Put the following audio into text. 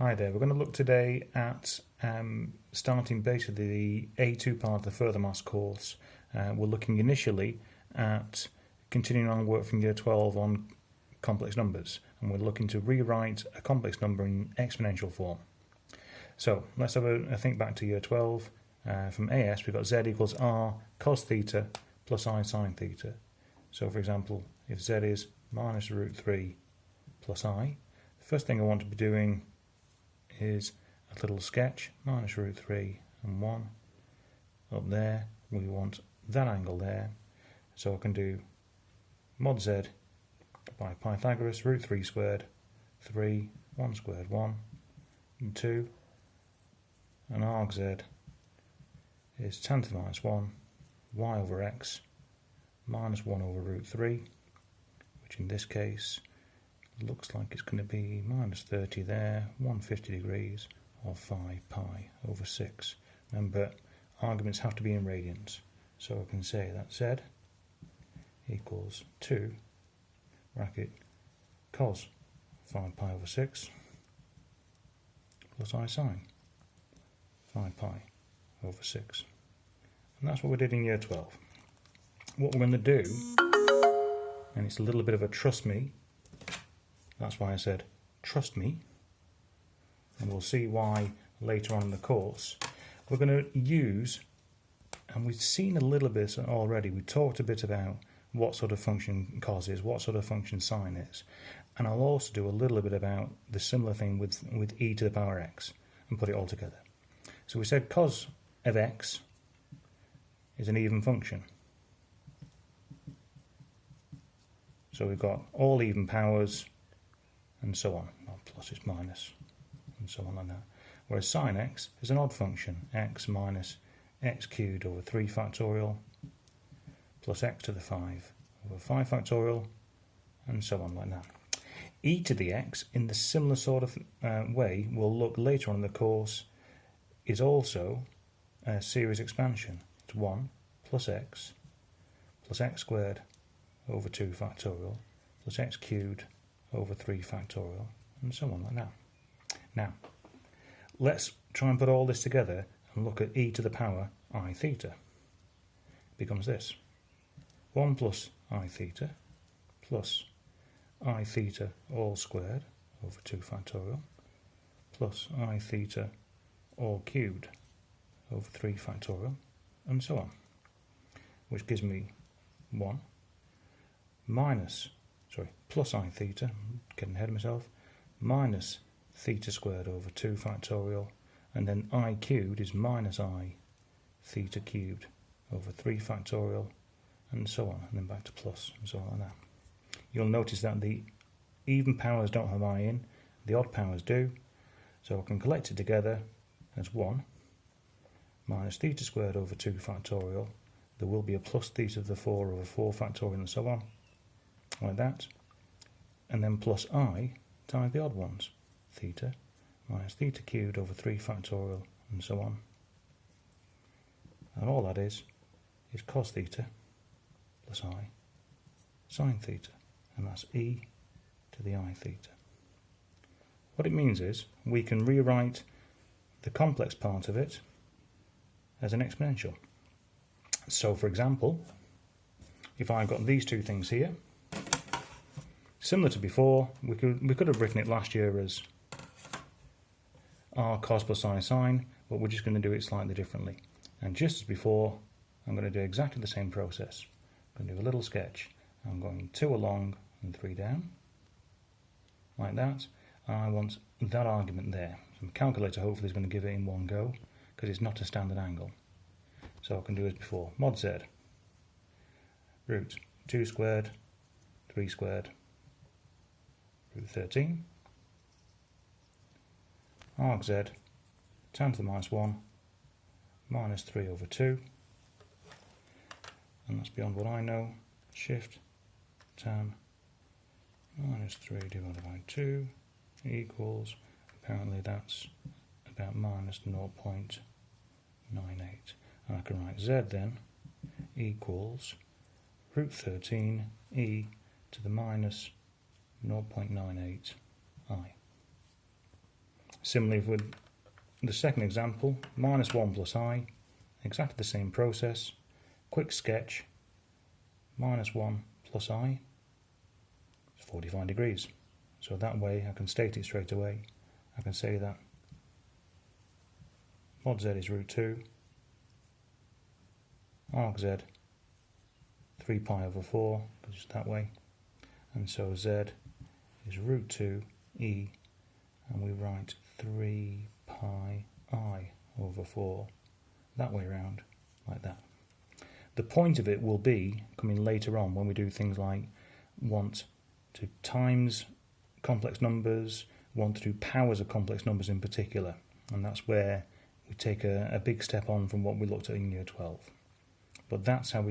Hi there, we're going to look today at starting basically the A2 part of the further maths course. We're looking initially at continuing on work from year 12 on complex numbers, and we're looking to rewrite a complex number in exponential form. So let's have a think back to year 12. From AS we've got z equals r cos theta plus I sine theta. So for example, if z is minus root 3 plus I, the first thing I want to be doing is a little sketch, minus root 3 and 1 up there. We want that angle there, so I can do mod z by Pythagoras, root 3 squared, 3, 1 squared, 1, and 2, and arg z is tan to the minus 1, y over x, minus 1 over root 3, which in this case looks like it's going to be minus 30 there, 150 degrees, or 5 pi over 6. Remember, arguments have to be in radians, so I can say that z equals 2 bracket cos 5 pi over 6 plus I sine 5 pi over 6. And that's what we did in year 12. What we're going to do, and it's a little bit of a trust me, that's why I said trust me, and we'll see why later on in the course. We're going to use, and we've seen a little bit already, we talked a bit about what sort of function cos is, what sort of function sine is, and I'll also do a little bit about the similar thing with e to the power x and put it all together. So we said cos of x is an even function. So we've got all even powers and so on, not plus, it's minus, and so on like that. Whereas sine x is an odd function, x minus x cubed over 3 factorial plus x to the 5 over 5 factorial, and so on like that. E to the x, in the similar sort of way we'll look later on in the course, is also a series expansion. It's 1 plus x squared over 2 factorial plus x cubed over 3 factorial, and so on like that. Now, let's try and put all this together and look at e to the power I theta. It becomes this: 1 plus I theta plus I theta all squared over 2 factorial plus I theta all cubed over 3 factorial, and so on, which gives me 1 plus I theta, getting ahead of myself, minus theta squared over 2 factorial, and then I cubed is minus I theta cubed over 3 factorial, and so on, and then back to plus, and so on like that. You'll notice that the even powers don't have I in, the odd powers do, so I can collect it together as 1 minus theta squared over 2 factorial. There will be a plus theta to the 4 over 4 factorial, and so on, like that, and then plus I times the odd ones, theta minus theta cubed over 3 factorial, and so on. And all that is cos theta plus I sine theta, and that's e to the I theta. What it means is we can rewrite the complex part of it as an exponential. So for example, if I got these two things here, similar to before, we could have written it last year as r cos plus I sine, but we're just going to do it slightly differently. And just as before, I'm going to do exactly the same process. I'm going to do a little sketch. I'm going 2 along and 3 down, like that. And I want that argument there. So my calculator hopefully is going to give it in one go, because it's not a standard angle. So I can do as before, mod z, root 2 squared, 3 squared, root 13, arg z, tan to the minus 1, minus 3 over 2, and that's beyond what I know, shift, tan, minus 3 divided by 2 equals, apparently that's about minus 0.98. And I can write z then equals root 13 e to the minus 0.98 I. Similarly with the second example, minus 1 plus I, exactly the same process, quick sketch, minus 1 plus I, is 45 degrees. So that way I can state it straight away. I can say that mod z is root 2, arc z 3 pi over 4, just that way, and so z is root 2 e, and we write 3 pi I over 4, that way around, like that. The point of it will be coming later on when we do things like want to times complex numbers, want to do powers of complex numbers in particular, and that's where we take a big step on from what we looked at in Year 12. But that's how we